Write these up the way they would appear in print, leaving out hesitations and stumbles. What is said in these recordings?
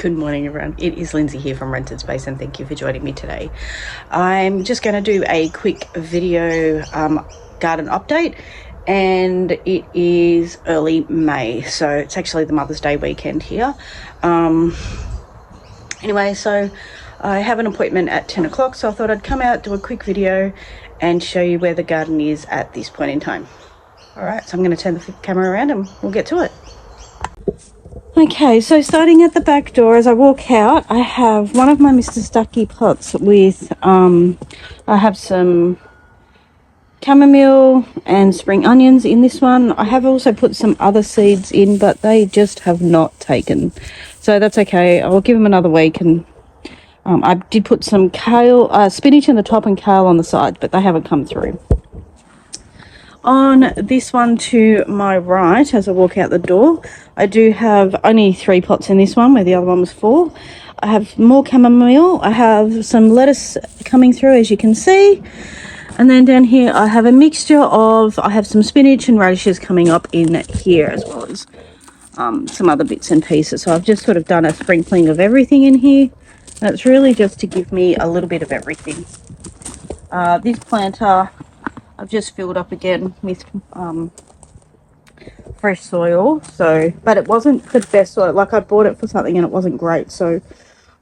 Good morning, everyone. It is Lindsay here from Rented Space, and thank you for joining me today. I'm just going to do a quick video garden update, and it is early May, so it's actually the Mother's Day weekend here. Anyway, so I have an appointment at 10 o'clock, so I thought I'd come out, do a quick video and show you where the garden is at this point in time. All right, so I'm going to turn the camera around and we'll get to it. Okay, so starting at the back door, as I walk out, I have one of my Mr. Stucky pots with, I have some chamomile and spring onions in this one. I have also put some other seeds in, but they just have not taken. So that's okay. I'll give them another week. And I did put some kale, spinach in the top and kale on the side, but they haven't come through. On this one to my right, as I walk out the door, I do have only 3 pots in this one, where the other one was 4. I have more chamomile. I have some lettuce coming through, as you can see. And then down here, I have a mixture of, I have some spinach and radishes coming up in here, as well as some other bits and pieces. So I've just sort of done a sprinkling of everything in here. That's really just to give me a little bit of everything. This planter, I've just filled up again with fresh soil, but it wasn't the best soil. Like, I bought it for something and it wasn't great, so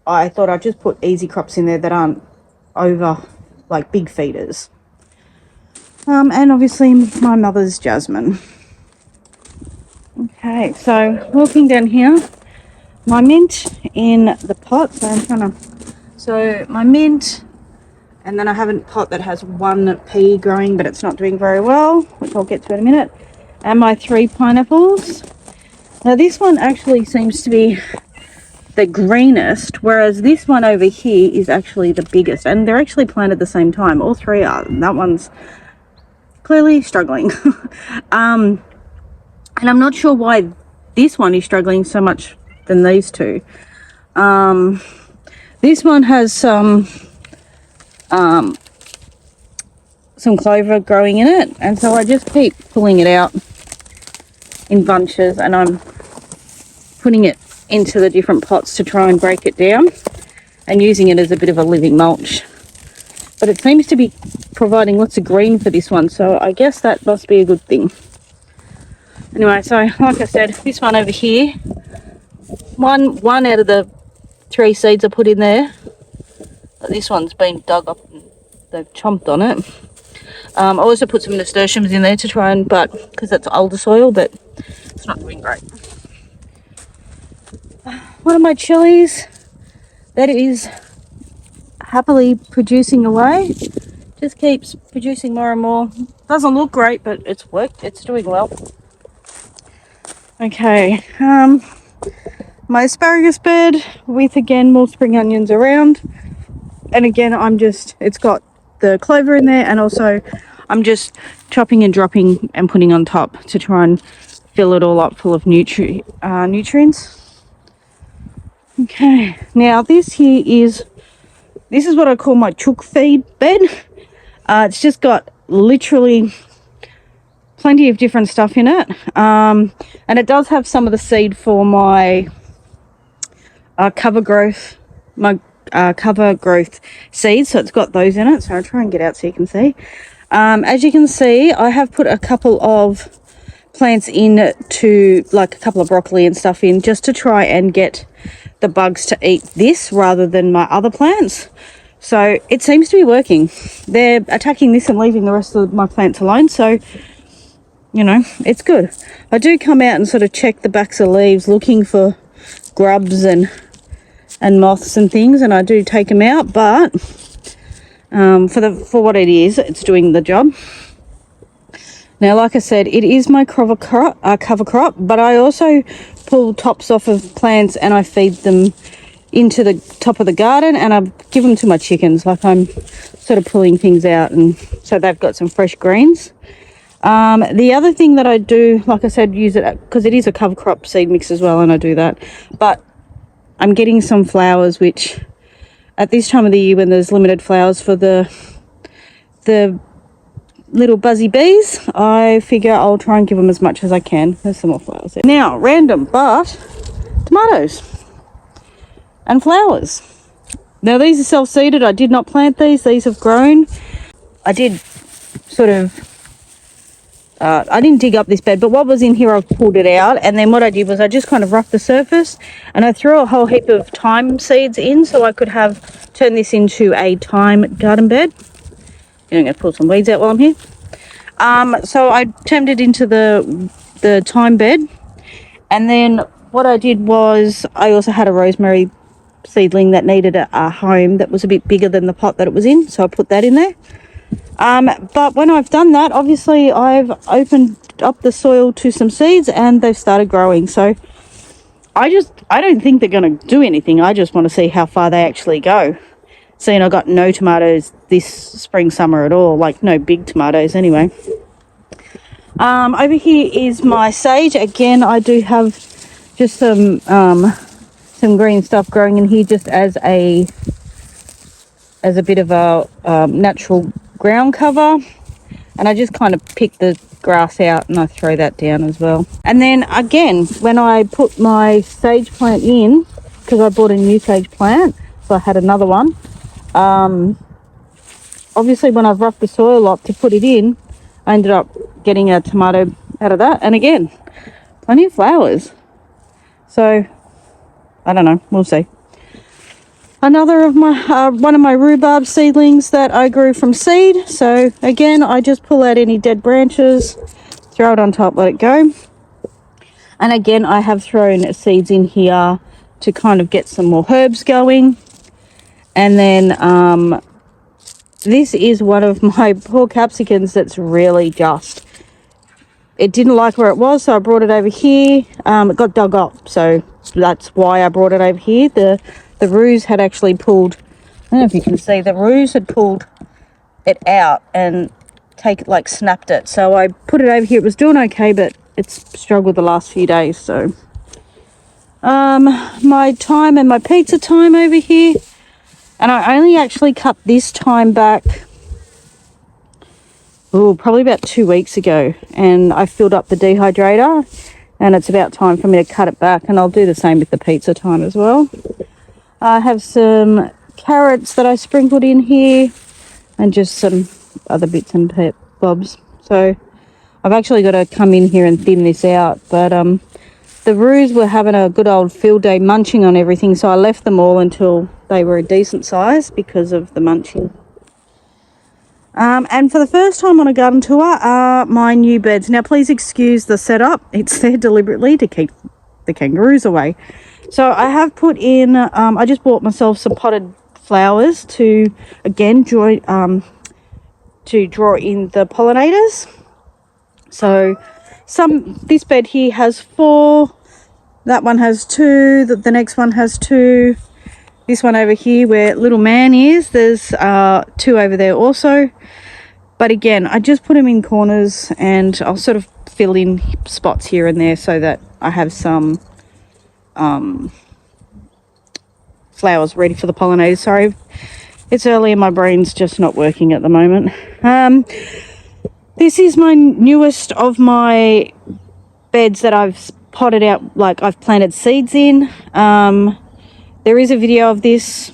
I thought I'd just put easy crops in there that aren't over like big feeders. And obviously my mother's jasmine. Okay, so walking down here, my mint in the pot. So my mint. And then I have a pot that has 1 pea growing, but it's not doing very well, which I'll get to in a minute. And my 3 pineapples. Now this one actually seems to be the greenest, whereas this one over here is actually the biggest. And they're actually planted at the same time. All 3 are. That one's clearly struggling. And I'm not sure why this one is struggling so much than these 2. This one has some clover growing in it, and so I just keep pulling it out in bunches, and I'm putting it into the different pots to try and break it down and using it as a bit of a living mulch. But it seems to be providing lots of green for this one, so I guess that must be a good thing. Anyway, so like I said, this one over here, one out of the 3 seeds I put in there, this one's been dug up and they've chomped on it. I also put some nasturtiums in there to try and, because that's older soil, but it's not doing great. One of my chilies that is happily producing away, just keeps producing more and more. Doesn't look great, but it's worked. It's doing well. Okay, my asparagus bed with, again, more spring onions around. And again, it's got the clover in there, and also I'm just chopping and dropping and putting on top to try and fill it all up full of nutrients. Okay, now this is what I call my chook feed bed. It's just got literally plenty of different stuff in it. And it does have some of the seed for my cover growth seeds, so it's got those in it. So I'll try and get out so you can see. As you can see, I have put a couple of plants in, to like a couple of broccoli and stuff in, just to try and get the bugs to eat this rather than my other plants. So it seems to be working. They're attacking this and leaving the rest of my plants alone, so you know, it's good. I do come out and sort of check the backs of leaves looking for grubs and moths and things, and I do take them out, but for what it is, it's doing the job. Now, like I said, it is my cover crop, but I also pull tops off of plants and I feed them into the top of the garden, and I give them to my chickens. Like, I'm sort of pulling things out, and so they've got some fresh greens. The other thing that I do, like I said, use it because it is a cover crop seed mix as well, and I do that, but I'm getting some flowers, which at this time of the year when there's limited flowers for the little buzzy bees, I figure I'll try and give them as much as I can. There's some more flowers there. Now, random, but tomatoes. and flowers. Now these are self-seeded. I did not plant these. These have grown. I did sort of, I didn't dig up this bed, but what was in here I've pulled it out, and then what I did was I just kind of roughed the surface and I threw a whole heap of thyme seeds in so I could have turned this into a thyme garden bed. I'm going to pull some weeds out while I'm here. So I turned it into the thyme bed, and then what I did was I also had a rosemary seedling that needed a home that was a bit bigger than the pot that it was in, so I put that in there. But when I've done that, obviously I've opened up the soil to some seeds and they've started growing. So I don't think they're going to do anything. I just want to see how far they actually go. Seeing I got no tomatoes this spring, summer at all, like no big tomatoes anyway. Over here is my sage. Again, I do have just some green stuff growing in here just as a bit of a natural ground cover, and I just kind of pick the grass out and I throw that down as well. And then again, when I put my sage plant in, because I bought a new sage plant, so I had another one, obviously when I've roughed the soil up to put it in, I ended up getting a tomato out of that, and again, plenty of flowers. So I don't know, we'll see. Another of my one of my rhubarb seedlings that I grew from seed. So again, I just pull out any dead branches, throw it on top, let it go. And again, I have thrown seeds in here to kind of get some more herbs going. And then this is one of my poor capsicums that's really just, it didn't like where it was, so I brought it over here. It got dug up, so that's why I brought it over here. The ruse had actually pulled, I don't know if you can see, the ruse had pulled it out and snapped it. So I put it over here. It was doing okay, but it's struggled the last few days. So my thyme and my pizza thyme over here, and I only actually cut this thyme back probably about 2 weeks ago, and I filled up the dehydrator, and it's about time for me to cut it back, and I'll do the same with the pizza thyme as well. I have some carrots that I sprinkled in here and just some other bits and bobs. So I've actually got to come in here and thin this out. But the roos were having a good old field day munching on everything. So I left them all until they were a decent size because of the munching. And for the first time on a garden tour are my new beds. Now please excuse the setup. It's there deliberately to keep the kangaroos away. So I have put in, I just bought myself some potted flowers to, again, draw in the pollinators. So this bed here has 4, that one has 2, the next one has 2. This one over here where little man is, there's 2 over there also. But again, I just put them in corners and I'll sort of fill in spots here and there so that I have some flowers ready for the pollinators. Sorry, it's early and my brain's just not working at the moment. This is my newest of my beds that I've potted out, like I've planted seeds in. There is a video of this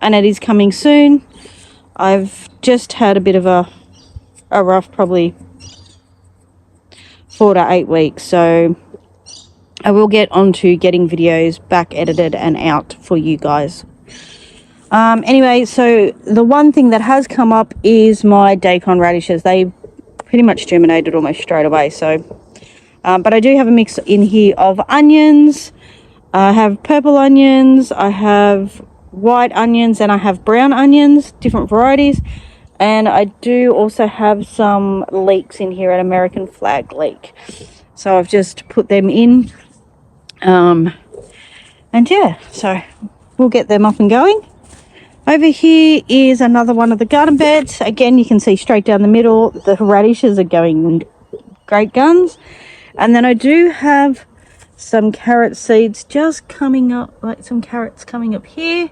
and it is coming soon. I've just had a bit of a rough probably 4 to 8 weeks, so I will get onto getting videos back edited and out for you guys. Anyway, so the one thing that has come up is my daikon radishes. They pretty much germinated almost straight away. So, but I do have a mix in here of onions. I have purple onions, I have white onions, and I have brown onions, different varieties. And I do also have some leeks in here, an American flag leek. So I've just put them in. And yeah, so we'll get them up and going. Over here is another one of the garden beds. Again, you can see straight down the middle, the radishes are going great guns. And then I do have some carrot seeds just coming up, like some carrots coming up here.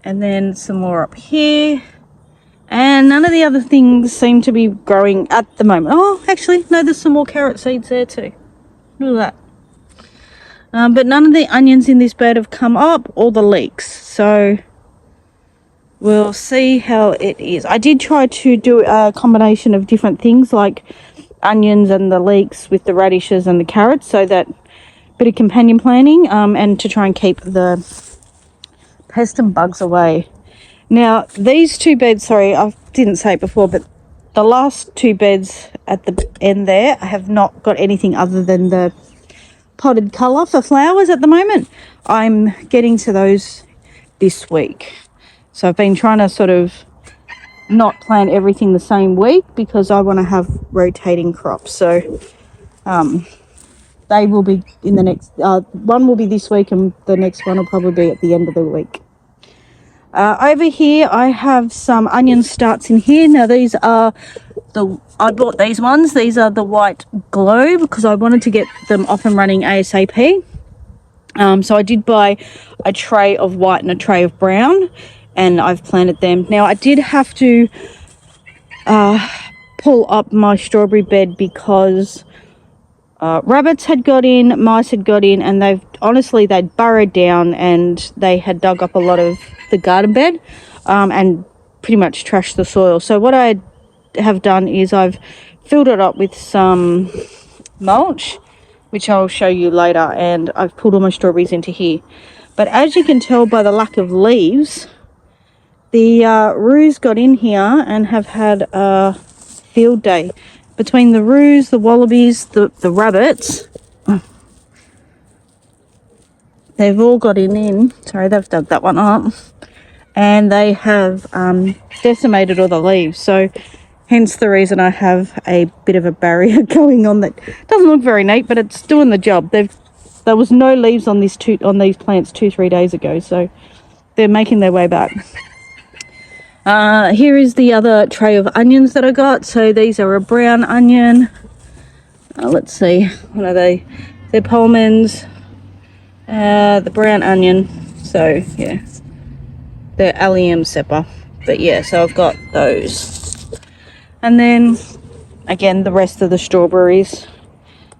And then some more up here. And none of the other things seem to be growing at the moment. Oh, actually, no, there's some more carrot seeds there too. Look at that. But none of the onions in this bed have come up, or the leeks. So we'll see how it is. I did try to do a combination of different things like onions and the leeks with the radishes and the carrots, so that bit of companion planting, and to try and keep the pests and bugs away. Now these two beds, sorry, I didn't say it before, but the last two beds at the end there, I have not got anything other than the potted colour for flowers at the moment. I'm getting to those this week. So I've been trying to sort of not plant everything the same week because I want to have rotating crops. So they will be in the next, one will be this week and the next one will probably be at the end of the week. Over here I have some onion starts in here. Now these are I bought these ones. These are the white glow because I wanted to get them off and running ASAP. So I did buy a tray of white and a tray of brown, and I've planted them. Now I did have to pull up my strawberry bed because rabbits had got in, mice had got in, and they'd burrowed down and they had dug up a lot of the garden bed and pretty much trashed the soil. So what I have done is I've filled it up with some mulch, which I'll show you later, and I've pulled all my strawberries into here. But as you can tell by the lack of leaves, the roos got in here and have had a field day. Between the roos, the wallabies, the rabbits, they've all got in. Sorry, they've dug that one up. And they have decimated all the leaves. So hence the reason I have a bit of a barrier going on that doesn't look very neat, but it's doing the job. There was no leaves on these plants 2-3 days ago, so they're making their way back. Here is the other tray of onions that I got. So these are a brown onion. Let's see, what are they? They're Pullmans. The brown onion. So yeah, they're Allium Seppa. But yeah, so I've got those. And then again the rest of the strawberries.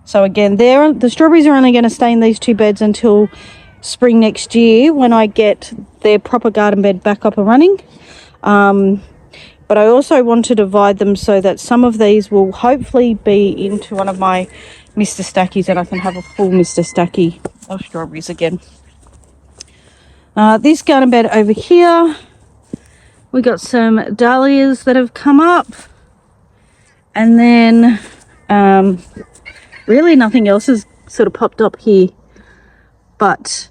So again, the strawberries are only going to stay in these two beds until spring next year when I get their proper garden bed back up and running. But I also want to divide them so that some of these will hopefully be into one of my Mr. Stackies and I can have a full Mr. Stacky of strawberries again. This garden bed over here, we got some dahlias that have come up. And then really nothing else has sort of popped up here. But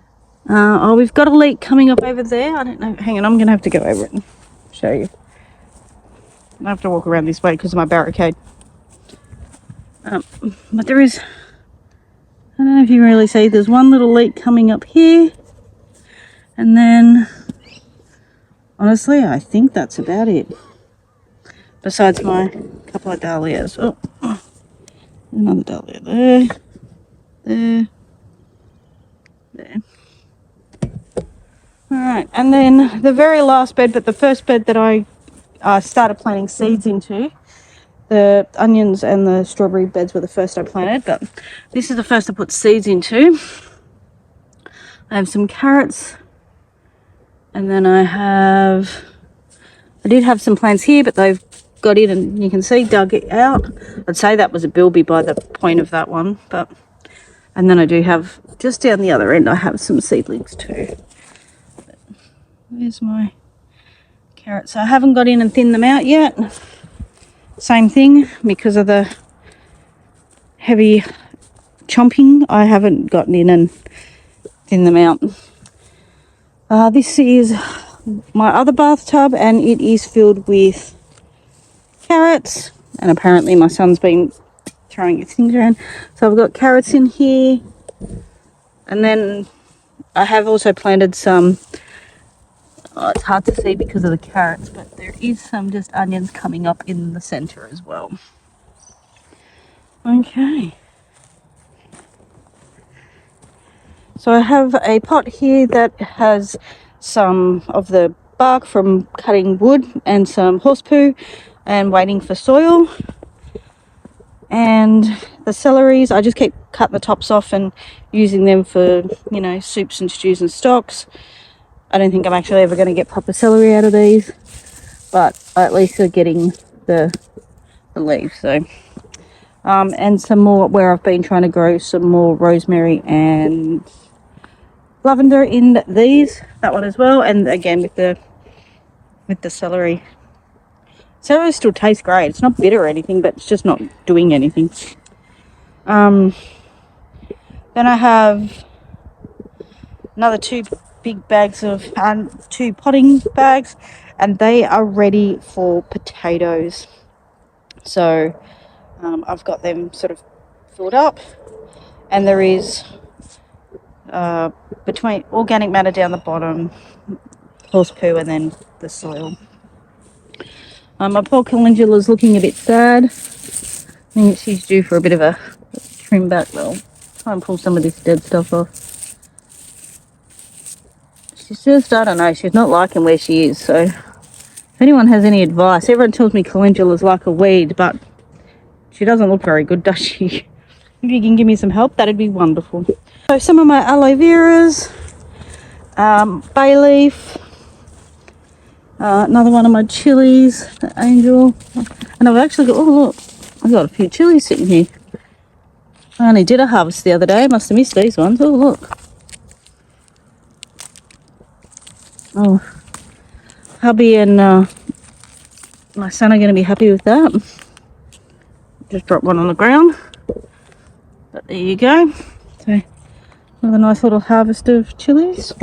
we've got a leek coming up over there. I don't know. Hang on, I'm going to have to go over it and show you. I have to walk around this way because of my barricade. But there is, I don't know if you can really see, there's one little leek coming up here. And then, honestly, I think that's about it. Besides my couple of dahlias. Oh, another dahlia there. There. Alright, and then the very last bed, but the first bed that I started planting seeds into, the onions and the strawberry beds were the first I planted, but this is the first I put seeds into. I have some carrots, and then I did have some plants here, but they've got in and you can see dug it out. I'd say that was a bilby by the point of that one, but and then I do have just down the other end I have some seedlings too. But there's my carrots. I haven't got in and thinned them out yet. Same thing, because of the heavy chomping, I haven't gotten in and thinned them out. This is my other bathtub and it is filled with carrots, and apparently my son's been throwing his things around. So I've got carrots in here, and then I have also planted some, it's hard to see because of the carrots, but there is some just onions coming up in the center as well. Okay. So I have a pot here that has some of the bark from cutting wood and some horse poo and waiting for soil. And the celeries, I just keep cutting the tops off and using them for, you know, soups and stews and stocks. I don't think I'm actually ever going to get proper celery out of these, but at least they're getting the leaves. So and some more, where I've been trying to grow some more rosemary and lavender in these, that one as well. And again with the celery. Celery still tastes great. It's not bitter or anything, but it's just not doing anything. Then I have another 2 big bags of 2 potting bags, and they are ready for potatoes. So I've got them sort of filled up, and there is between organic matter down the bottom, horse poo, and then the soil. My poor calendula is looking a bit sad. I think she's due for a bit of a trim back. Well, try and pull some of this dead stuff off. She's just, I don't know, she's not liking where she is. So if anyone has any advice, everyone tells me calendula is like a weed, but she doesn't look very good, does she? If you can give me some help, that'd be wonderful. So some of my aloe veras, bay leaf, another one of my chilies, the angel, and I've actually got, oh look, I've got a few chilies sitting here. I only did a harvest the other day, must have missed these ones. Oh look. Oh, hubby and my son are going to be happy with that. Just dropped one on the ground, but there you go. So another nice little harvest of chilies.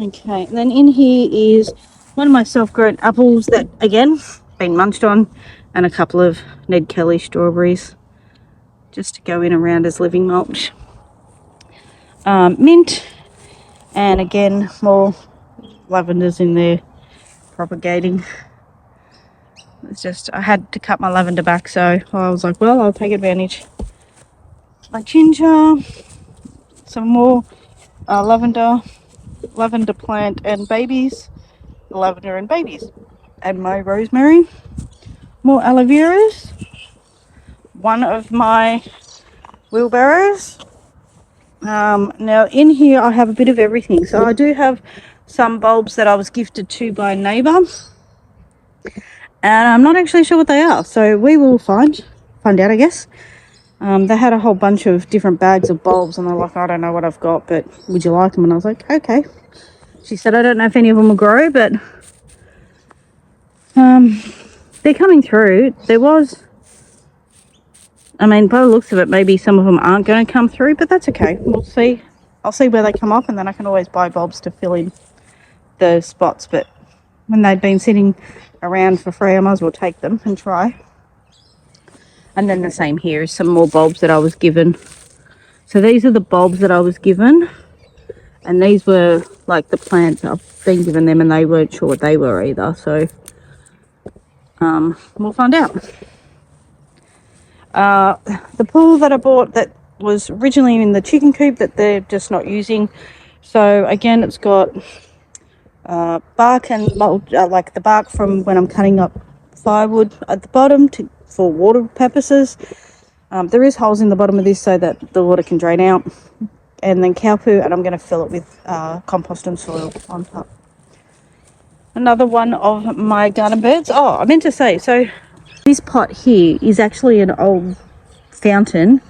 Okay, and then in here is one of my self-grown apples that, again, been munched on, and a couple of Ned Kelly strawberries just to go in around as living mulch. Mint, and again, more lavenders in there propagating. It's just, I had to cut my lavender back, so I was like, well, I'll take advantage. My ginger, some more lavender plant and babies, lavender and babies, and my rosemary, more aloe veras, one of my wheelbarrows. Now in here I have a bit of everything. So I do have some bulbs that I was gifted to by a neighbour, and I'm not actually sure what they are, so we will find out, I guess. They had a whole bunch of different bags of bulbs, and they're like, I don't know what I've got, but would you like them? And I was like, okay. She said, I don't know if any of them will grow, but they're coming through. There was, I mean, by the looks of it, maybe some of them aren't going to come through, but that's okay. We'll see. I'll see where they come off, and then I can always buy bulbs to fill in the spots. But when they'd been sitting around for free, I might as well take them and try. And then the same here is some more bulbs that I was given. So these are the bulbs that I was given, and these were like the plants I've been given them, and they weren't sure what they were either. So we'll find out. The pool that I bought that was originally in the chicken coop that they're just not using. So again, it's got bark and mulch, like the bark from when I'm cutting up firewood at the bottom for water purposes. There is holes in the bottom of this so that the water can drain out, and then cow poo, and I'm going to fill it with compost and soil on top. Another one of my garden beds. Oh, I meant to say, so this pot here is actually an old fountain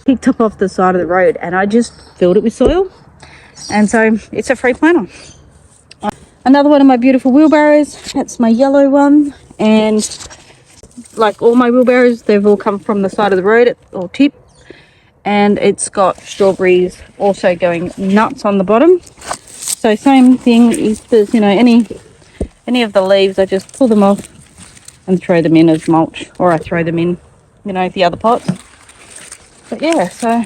picked up off the side of the road, and I just filled it with soil, and so it's a free planter. Another one of my beautiful wheelbarrows, that's my yellow one, and like all my wheelbarrows, they've all come from the side of the road or tip, and it's got strawberries also going nuts on the bottom. So same thing, if there's, you know, any of the leaves, I just pull them off and throw them in as mulch, or I throw them in, you know, the other pots. But yeah, so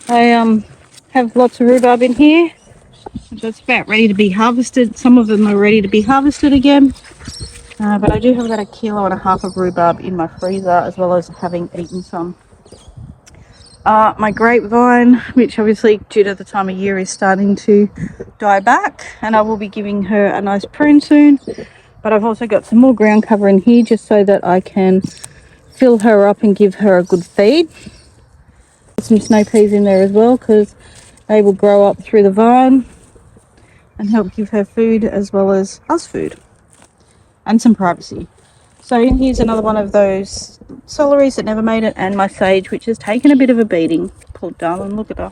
I have lots of rhubarb in here. It's about ready to be harvested. Some of them are ready to be harvested again, but I do have about 1.5 kilos of rhubarb in my freezer, as well as having eaten some. My grapevine, which obviously due to the time of year is starting to die back, and I will be giving her a nice prune soon. But I've also got some more ground cover in here just so that I can fill her up and give her a good feed. Some snow peas in there as well because they will grow up through the vine and help give her food as well as us food and some privacy. So in here's another one of those celeries that never made it, and my sage, which has taken a bit of a beating. Poor darling, look at her.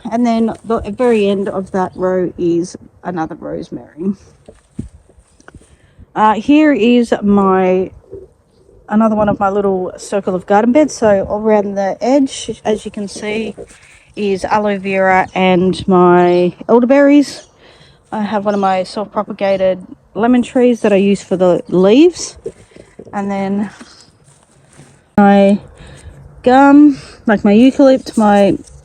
And then the very end of that row is another rosemary. Here is another one of my little circle of garden beds. So all around the edge, as you can see, is aloe vera and my elderberries. I have one of my self-propagated lemon trees that I use for the leaves, and then my gum, like my eucalypt,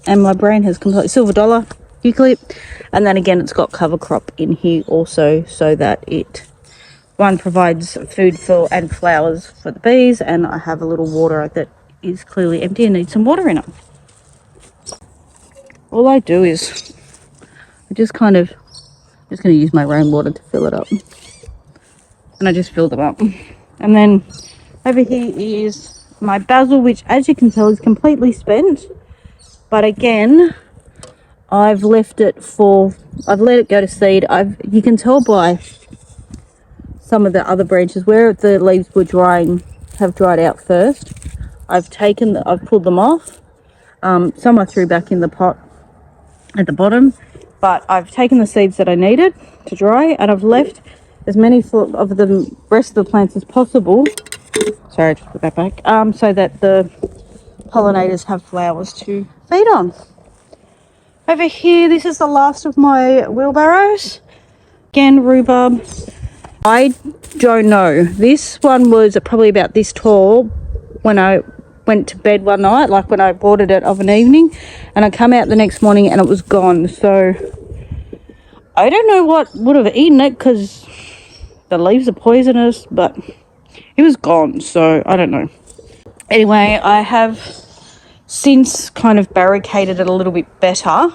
and my brain has complete silver dollar eucalypt, and then again it's got cover crop in here also, so that it provides food for and flowers for the bees, and I have a little water that is clearly empty and needs some water in it. All I do is I just going to use my rainwater to fill it up, and I just filled them up. And then over here is my basil, which as you can tell is completely spent, but again I've let it go to seed. You can tell by some of the other branches where the leaves were drying have dried out first. I've pulled them off. Some I threw back in the pot at the bottom, but I've taken the seeds that I needed to dry, and I've left as many of the rest of the plants as possible. Sorry, I just put that back. So that the pollinators have flowers to feed on. Over here, this is the last of my wheelbarrows. Again, rhubarb. I don't know. This one was probably about this tall when I went to bed one night, like when I watered it of an evening, and I come out the next morning and it was gone. So I don't know what would have eaten it because the leaves are poisonous, but it was gone, so I don't know. Anyway, I have since kind of barricaded it a little bit better,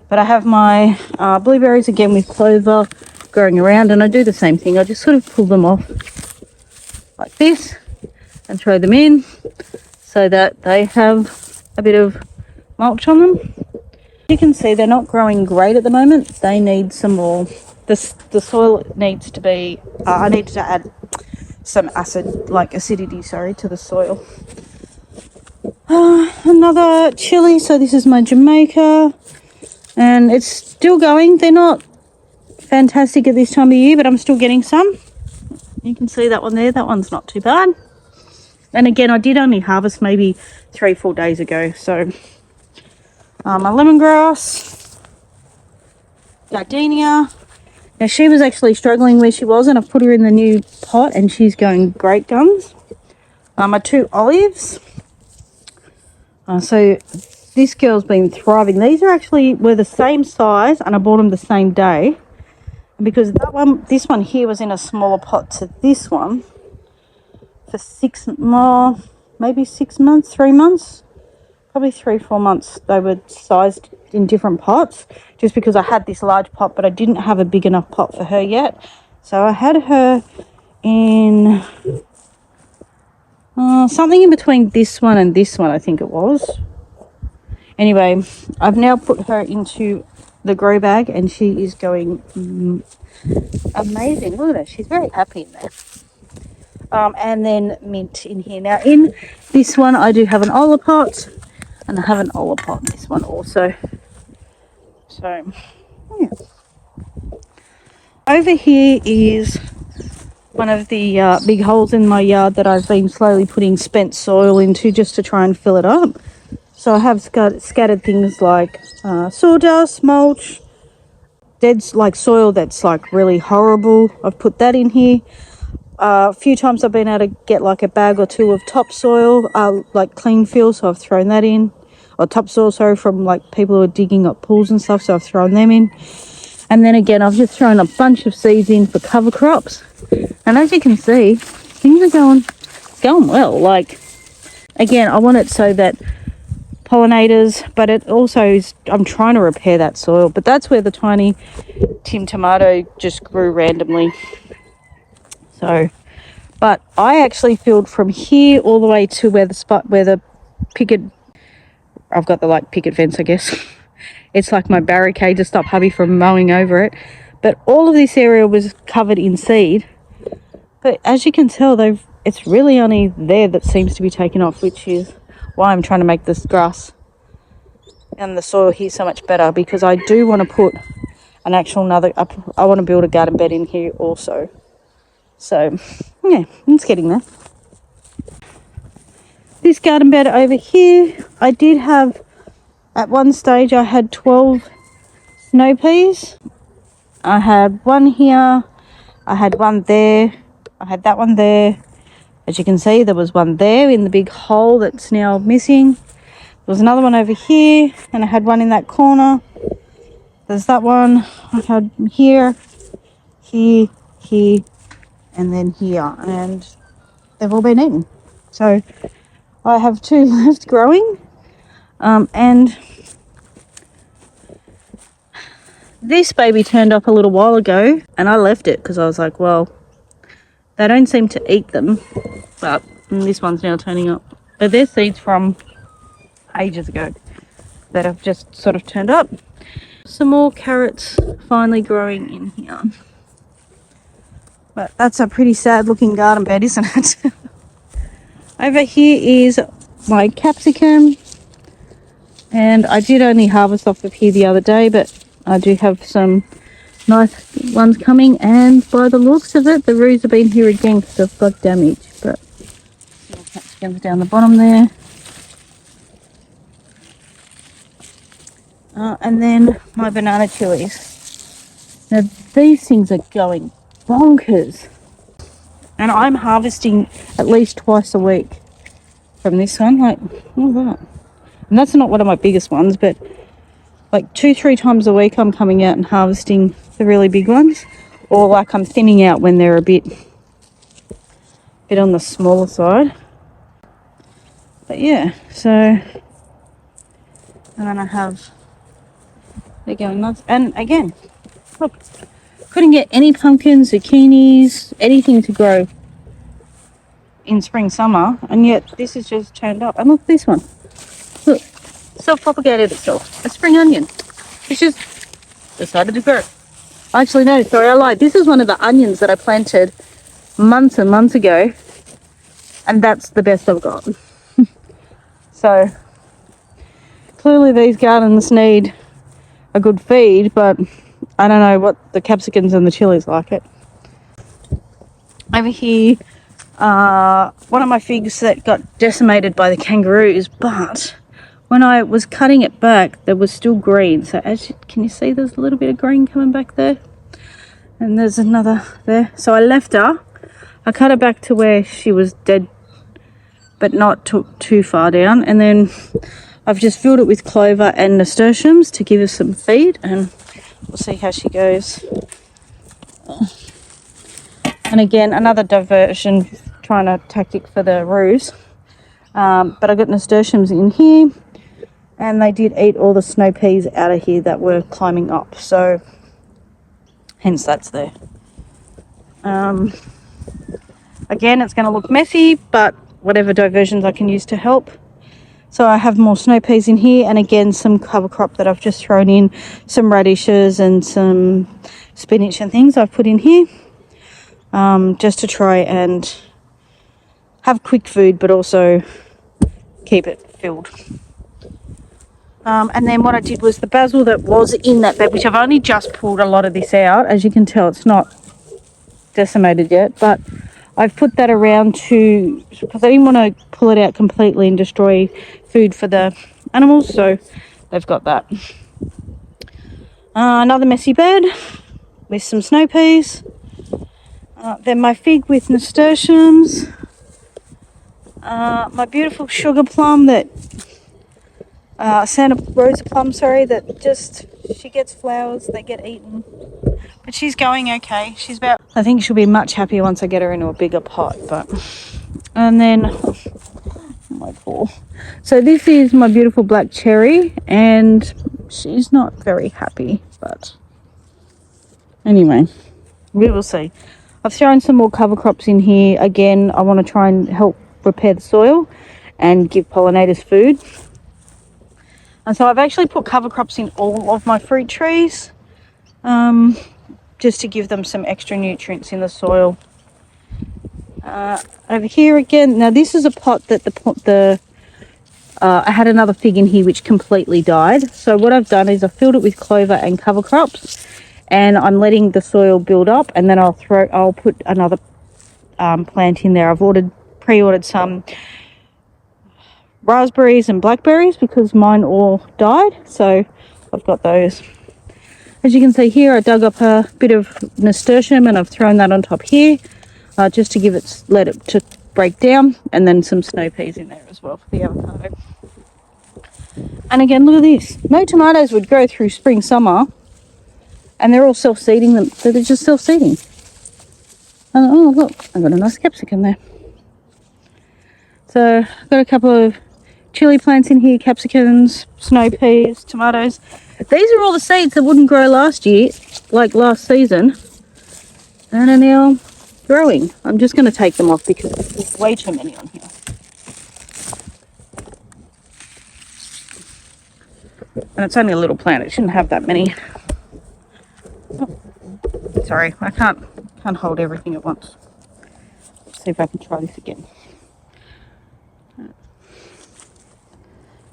but I have my blueberries again with clover growing around, and I do the same thing. I just sort of pull them off like this and throw them in so that they have a bit of mulch on them. You can see they're not growing great at the moment. They need some more. The soil needs to be, I need to add some acidity, to the soil. Another chili. So this is my Jamaica, and it's still going. They're not fantastic at this time of year, but I'm still getting some. You can see that one there. That one's not too bad. And again, I did only harvest maybe 3-4 days ago. So my lemongrass, gardenia. Now she was actually struggling where she was, and I've put her in the new pot and she's going great guns. My 2 olives. So this girl's been thriving. These were the same size, and I bought them the same day. And because this one here was in a smaller pot to this one for maybe 6 months, 3 months, probably 3-4 months. They were sized in different pots, just because I had this large pot, but I didn't have a big enough pot for her yet. So I had her in something in between this one and this one, I think it was. Anyway, I've now put her into the grow bag, and she is going amazing. Look at her, she's very happy in there. And then mint in here. Now in this one I do have an olipot, and I have an olipot in this one also. So yeah. Over here is one of the big holes in my yard that I've been slowly putting spent soil into just to try and fill it up. So I have scattered things like sawdust, mulch, dead soil that's really horrible. I've put that in here. A few times I've been able to get a bag or 2 of topsoil, clean fill, so I've thrown that in. Or topsoil, sorry, from people who are digging up pools and stuff, so I've thrown them in. And then again, I've just thrown a bunch of seeds in for cover crops. And as you can see, things are going well. Again, I want it so that pollinators, but it also is, I'm trying to repair that soil, but that's where the tiny Tim tomato just grew randomly. So, but I actually filled from here all the way to where the spot where the picket, I've got the like picket fence, I guess. It's like my barricade to stop hubby from mowing over it. But all of this area was covered in seed. But as you can tell, it's really only there that seems to be taken off, which is why I'm trying to make this grass and the soil here so much better, because I do want to put an actual I want to build a garden bed in here also. So yeah, it's getting there. This garden bed over here, I did have, at one stage I had 12 snow peas. I had one here, I had one there, I had that one there. As you can see, there was one there in the big hole that's now missing. There was another one over here, and I had one in that corner. There's that one I had here, here, here, and then here, and they've all been eaten. So I have 2 left growing, and this baby turned up a little while ago, and I left it because I was like, well, they don't seem to eat them, but this one's now turning up. But they're seeds from ages ago that have just sort of turned up. Some more carrots finally growing in here. But that's a pretty sad looking garden bed, isn't it? Over here is my capsicum. And I did only harvest off of here the other day, but I do have some nice ones coming. And by the looks of it, the roots have been here again because they've got damage. But more capsicums down the bottom there. And then my banana chilies. Now these things are going bonkers. And I'm harvesting at least twice a week from this one. Like, look at that. And that's not one of my biggest ones, but like 2-3 times a week I'm coming out and harvesting the really big ones. Or like I'm thinning out when they're a bit on the smaller side. But yeah, so, and then I have, they're going nuts. And again, look, couldn't get any pumpkins, zucchinis, anything to grow in spring, summer, and yet this has just turned up. And look, this one, look, self-propagated itself, a spring onion. It's just decided to grow. Actually, no, sorry, I lied. This is one of the onions that I planted months and months ago, and that's the best I've got. So clearly these gardens need a good feed, but I don't know what the capsicums and the chilies like it. Over here, one of my figs that got decimated by the kangaroos, but when I was cutting it back, there was still green. So can you see there's a little bit of green coming back there? And there's another there. So I left her. I cut her back to where she was dead, but not too far down. And then I've just filled it with clover and nasturtiums to give her some feed, and we'll see how she goes. And again, another diversion, trying a tactic for the roos. But I got nasturtiums in here, and they did eat all the snow peas out of here that were climbing up. So hence that's there. Again, it's going to look messy, but whatever diversions I can use to help. So I have more snow peas in here, and again some cover crop that I've just thrown in, some radishes and some spinach and things I've put in here, just to try and have quick food but also keep it filled. And then what I did was the basil that was in that bed, which I've only just pulled a lot of this out. As you can tell, it's not decimated yet, but I've put that around because I didn't want to pull it out completely and destroy food for the animals, so they've got that. Another messy bed with some snow peas. Then my fig with nasturtiums. My beautiful sugar plum that Santa Rosa plum, sorry, that just, she gets flowers, they get eaten. But she's going okay. She's about, I think she'll be much happier once I get her into a bigger pot. But, and then my poor. So this is my beautiful black cherry, and she's not very happy, but anyway, we will see. I've thrown some more cover crops in here. Again, I want to try and help repair the soil and give pollinators food. And so I've actually put cover crops in all of my fruit trees, just to give them some extra nutrients in the soil. Over here again, now this is a pot that I had another fig in here which completely died. So what I've done is I filled it with clover and cover crops, and I'm letting the soil build up, and then I'll put another plant in there. I've pre-ordered some raspberries and blackberries because mine all died, so I've got those. As you can see here, I dug up a bit of nasturtium and I've thrown that on top here, just to let it to break down, and then some snow peas in there as well for the avocado. And again, look at this. No tomatoes would grow through spring, summer, and they're all self-seeding them. So they're just self-seeding. And oh look, I've got a nice capsicum there. So I've got a couple of chili plants in here, capsicums, snow peas, tomatoes. These are all the seeds that wouldn't grow last year, like last season, and are now growing. I'm just going to take them off because there's way too many on here. And it's only a little plant, it shouldn't have that many. Oh, sorry, I can't hold everything at once. Let's see if I can try this again.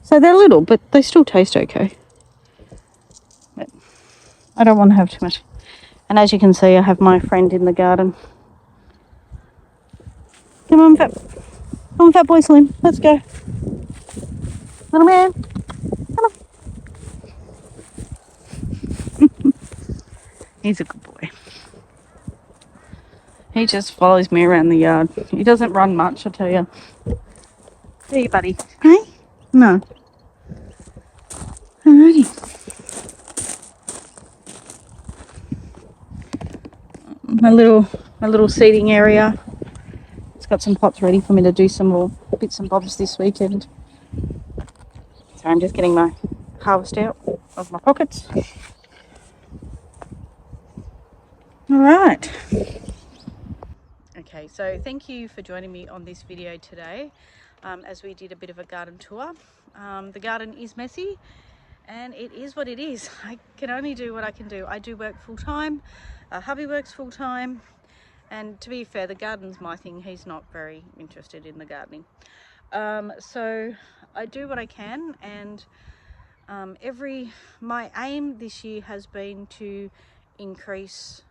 So they're little, but they still taste okay. But I don't want to have too much. And as you can see, I have my friend in the garden. Come on, fat boy Slim. Let's go. Little man. Come on. He's a good boy. He just follows me around the yard. He doesn't run much, I tell you. There you, buddy. Hey? No. Alrighty. My little seeding area. It's got some pots ready for me to do some more bits and bobs this weekend. So I'm just getting my harvest out of my pockets. Alright. Okay, so thank you for joining me on this video today, as we did a bit of a garden tour. The garden is messy, and it is what it is. I can only do what I can do. I do work full-time, hubby works full-time, and to be fair, the garden's my thing. He's not very interested in the gardening. So I do what I can, and my aim this year has been to increase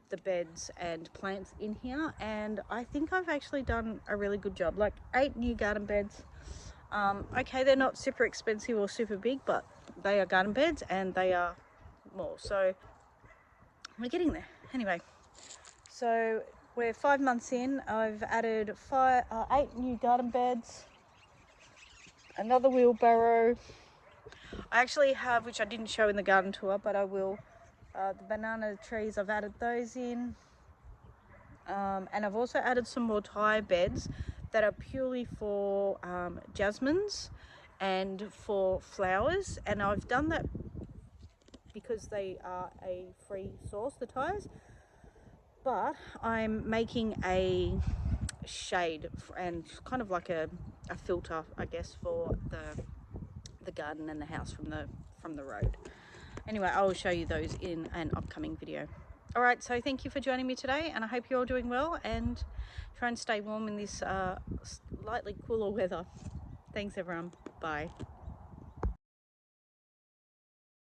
the beds and plants in here, and I think I've actually done a really good job. Like 8 new garden beds. Okay, they're not super expensive or super big, but they are garden beds and they are more, so we're getting there. Anyway, so we're 5 months in. I've added 8 new garden beds, another wheelbarrow. I actually have, which I didn't show in the garden tour, but I will, the banana trees, I've added those in, and I've also added some more tire beds that are purely for jasmines and for flowers, and I've done that because they are a free source, the tires, but I'm making a shade and kind of like a filter, I guess, for the garden and the house from the road. Anyway, I will show you those in an upcoming video. All right, so thank you for joining me today, and I hope you're all doing well and try and stay warm in this slightly cooler weather. Thanks everyone. Bye.